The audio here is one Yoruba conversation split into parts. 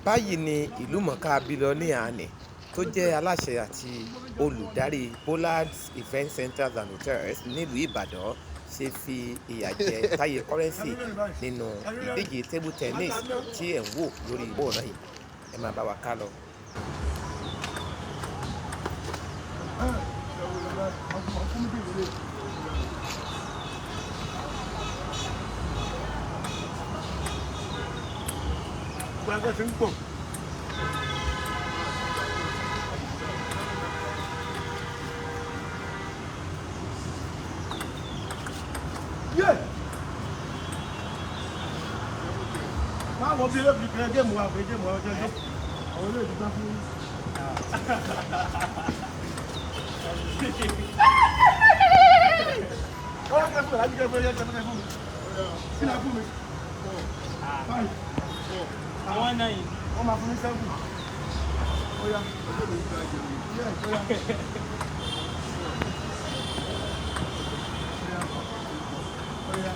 Báyìí ni ìlúmọ̀ọ́ká bílíọ̀nìà nì tó jẹ́ aláṣẹ àti olùdarí Pollards Event Centres and Hotels nílùú Ìbàdàn ṣe fi ìyà jẹ Táyé Currency nínú ìdíje table tennis tí ẹ̀ ń wò lórí ìwòran yìí. Ẹ máa bá wa ká lọ. Gbàgbọ́ ti ń pọ̀. Máa wọ bí lóbi kan géèmù wa fún géèmù ọjọ́ ọjọ́. Àwọn olóyè ti gbá fún mi. Ó yẹ kẹ́fù láti kẹ́fù yẹ kẹ́fù kẹ́fù mi. Kí ni a fún mi? Báyìí. Àwọn náà yìí. Wọ́n máa fún mi sẹ́fù. Ó yá. Ó yá. Ó yá.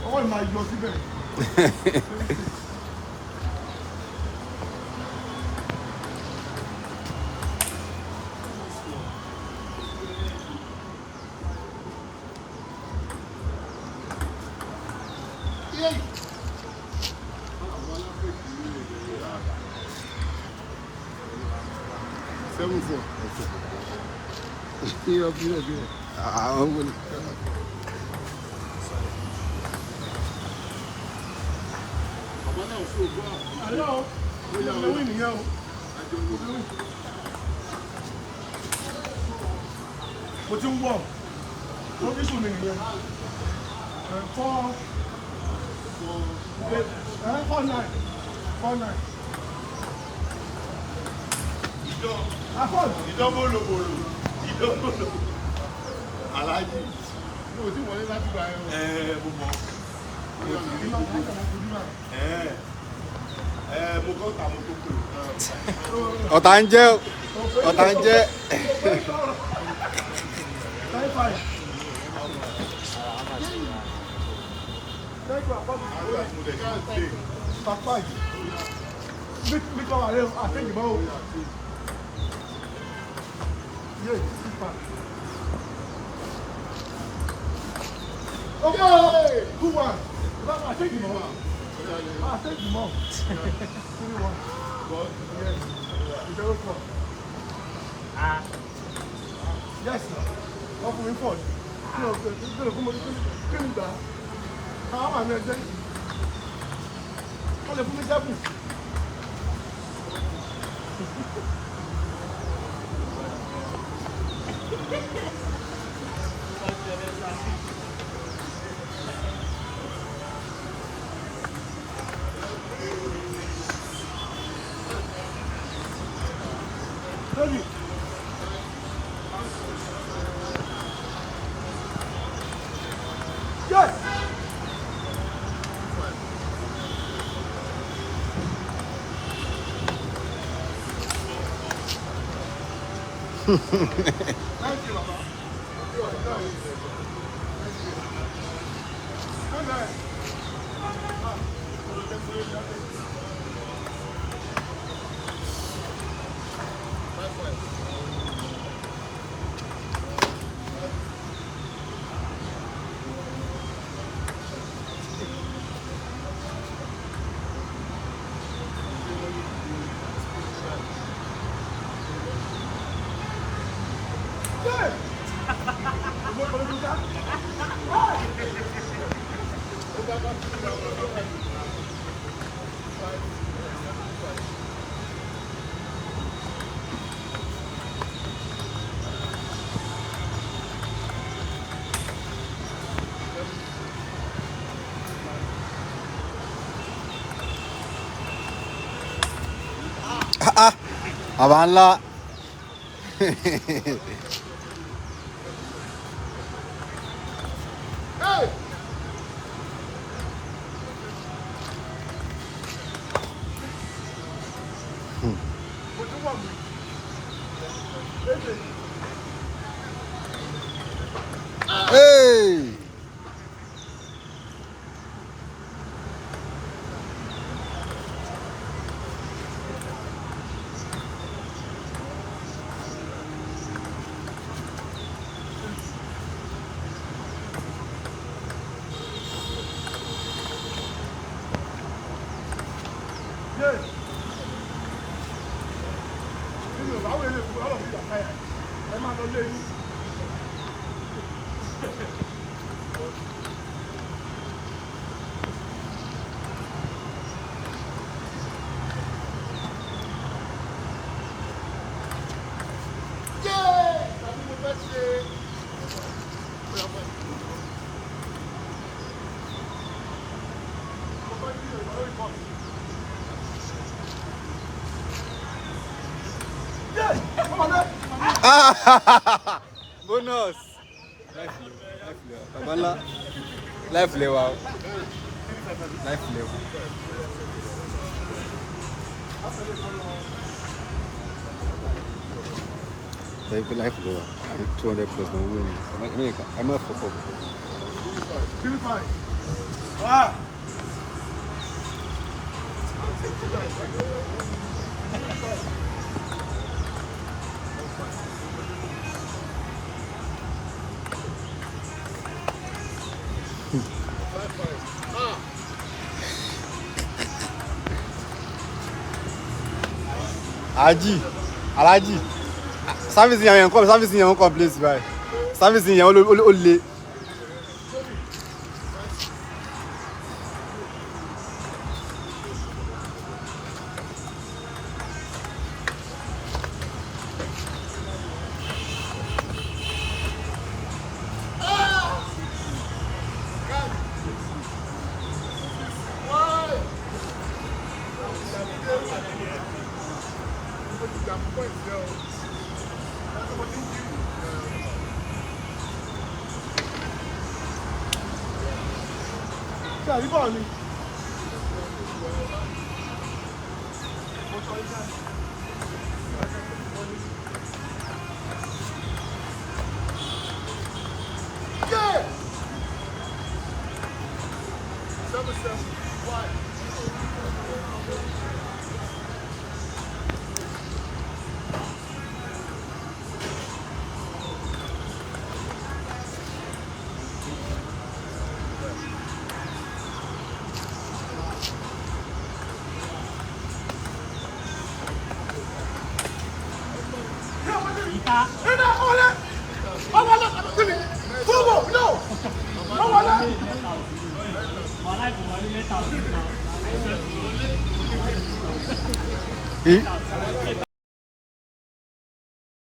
Ọwọ́ ìmọ̀ ayọ̀ síbẹ̀. Seven four. Hello. Mo ti ń wọ̀. Mo fi sùn nìyẹn. 4-9. Ìdánbòlòbòlò. Aláàjì. Mo ti wọlé láti gbà ẹ̀ mo mọ̀. Mo kọ́ ta mo tó pè. Ọ̀tá ń jẹ́. Papa yìí. Mi kọ́ wà lẹ́yìn àtẹ̀yìnbá o. Yé sípà. Okay, good one. I take him on. I take him on. 3-1. Yes. Zero four. Yes, sir. What for me for? No, come on. How am I doing? Olha, fui já por. Ready? Yes! Thank you, Baba. Good! Bàbá ńlá. Hey! Bonus. Bàbá ńlá. Life level. Life level. Life level. 200 plus no win. I'm not for football. Wow. Alaji. Service yẹn complain báyìí. Service yẹn ó le.